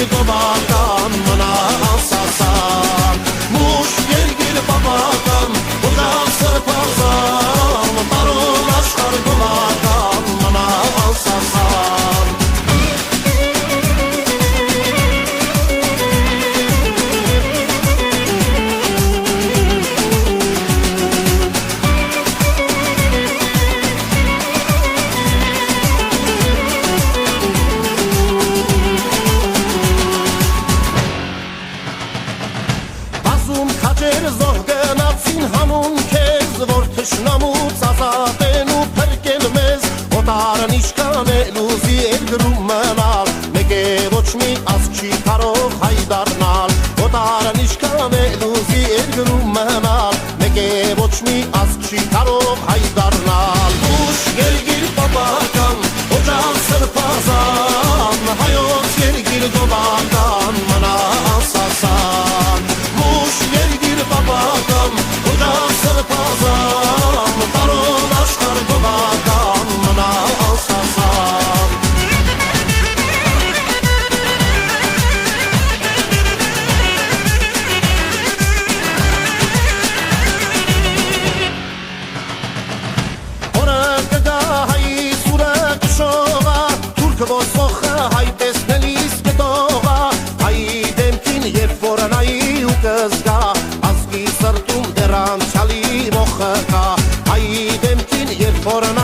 երգիր գովական մնա անսասան Մուշ երգիր բաբական ուղան սրպազան Բարոն աշխար գովական մնա անսասան Քաջեր զոհ գնացին հանուն քեզ որ թշնամուց ազատեն ու փրկել մեզ օտարն իշկանելու զիերգրում մնալ մեկ է ոչ մի ազգ չի կարող հայդարնալ օտարն իշկանելու զիերգրում մնալ մեկ է ոչ մի ազգ չի կարող հայդարնալ ուշ երգիր բաբական օջան սրբազան հայոց երգիր գովական մնա անսասան Babakam, ucan sırpazam Baron aşkar babakam, mına alsasam Ora gıda hay sura kışoğa Türk bozsoğa hay tesnelis gıdoğa Hay demkin yefforan hay ukızga Սրտում դեռ անցյալի մոխը կա Հայ դեմքին երբ որն